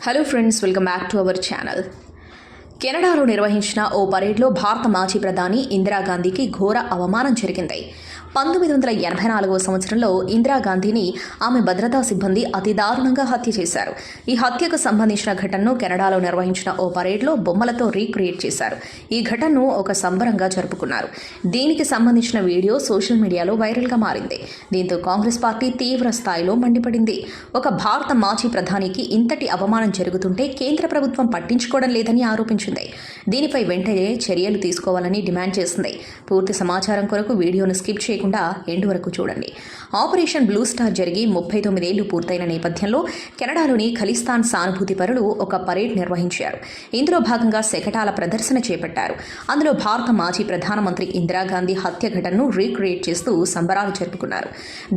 Hello friends, welcome back to our channel. కెనడాలో నిర్వహించిన ఓ పరేడ్లో భారత మాజీ ప్రధాని ఇందిరాగాంధీకి ఘోర అవమానం జరిగింది. 1984 సంవత్సరంలో ఇందిరాగాంధీని ఆమె భద్రతా సిబ్బంది అతి దారుణంగా హత్య చేశారు. ఈ హత్యకు సంబంధించిన ఘటనను కెనడాలో నిర్వహించిన ఓ పరేడ్లో బొమ్మలతో రీక్రియేట్ చేశారు. ఈ ఘటనను ఒక సంబరంగా జరుపుకున్నారు. దీనికి సంబంధించిన వీడియో సోషల్ మీడియాలో వైరల్గా మారింది. దీంతో కాంగ్రెస్ పార్టీ తీవ్ర స్థాయిలో మండిపడింది. ఒక భారత మాజీ ప్రధానికి ఇంతటి అవమానం జరుగుతుంటే కేంద్ర ప్రభుత్వం పట్టించుకోవడం లేదని ఆరోపించింది. దీనిపై వెంటనే చర్యలు తీసుకోవాలని డిమాండ్ చేసింది. పూర్తి సమాచారం కొరకు వీడియోను స్కిప్ చేయకుండా ఎండ్ వరకు చూడండి. ఆపరేషన్ బ్లూ స్టార్ జరిగి 39 ఏళ్లు పూర్తయిన నేపథ్యంలో కెనడాలోని ఖలిస్తాన్ సానుభూతి పరులు ఒక పరేడ్ నిర్వహించారు. ఇందులో భాగంగా శకటాల ప్రదర్శన చేపట్టారు. అందులో భారత మాజీ ప్రధానమంత్రి ఇందిరాగాంధీ హత్య ఘటనను రీక్రియేట్ చేస్తూ సంబరాలు జరుపుకున్నారు.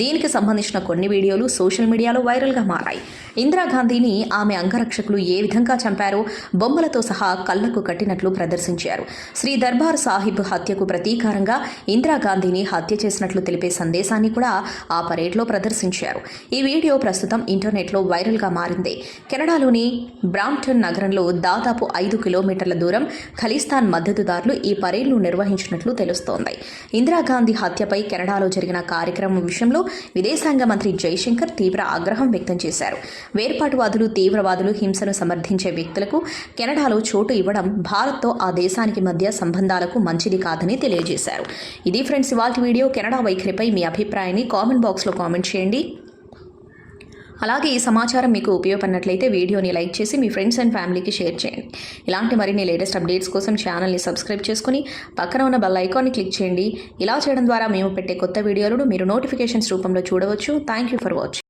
దీనికి సంబంధించిన కొన్ని వీడియోలు సోషల్ మీడియాలో వైరల్గా మారాయి. ఇందిరాగాంధీని ఆమె అంగరక్షకులు ఏ విధంగా చంపారో బొమ్మలతో సహా కళ్లకు కట్టినట్లు ప్రదర్శించారు. శ్రీ దర్బార్ సాహిబ్ హత్యకు ప్రతీకారంగా ఇందిరాగాంధీని హత్య చేసినట్లు తెలిపే సందేశాన్ని కూడా ఆ పరేడ్లో ప్రదర్శించారు. ఈ వీడియో ప్రస్తుతం ఇంటర్నెట్లో వైరల్గా మారింది. కెనడాలోని బ్రాంప్టన్ నగరంలో దాదాపు 5 కిలోమీటర్ల దూరం ఖలిస్తాన్ మద్దతుదారులు ఈ పరేడ్ను నిర్వహించినట్లు తెలుస్తోంది. ఇందిరాగాంధీ హత్యపై కెనడాలో జరిగిన కార్యక్రమం విషయంలో విదేశాంగ మంత్రి జైశంకర్ తీవ్ర ఆగ్రహం వ్యక్తం చేశారు. వేర్పాటువాదులు, తీవ్రవాదులు, హింసను సమర్థించే వ్యక్తులకు కెనడాలో చోటు ఇవ్వడం భారత్తో ఆ దేశానికి మధ్య సంబంధాలకు మంచిది కాదని తెలియజేశారు. ఇది ఫ్రెండ్స్ ఇవాల్టి వీడియో. కెనడా వైఖరిపై మీ అభిప్రాయాన్ని కామెంట్ బాక్స్లో కామెంట్ చేయండి. అలాగే ఈ సమాచారం మీకు ఉపయోగపడినట్లయితే వీడియోని లైక్ చేసి మీ ఫ్రెండ్స్ అండ్ ఫ్యామిలీకి షేర్ చేయండి. ఇలాంటి మరిన్ని లేటెస్ట్ అప్డేట్స్ కోసం ఛానల్ని సబ్స్క్రైబ్ చేసుకుని పక్కన ఉన్న బెల్ ఐకాన్ని క్లిక్ చేయండి. ఇలా చేయడం ద్వారా మేము పెట్టే కొత్త వీడియోలను మీరు నోటిఫికేషన్స్ రూపంలో చూడవచ్చు. Thank you for watching.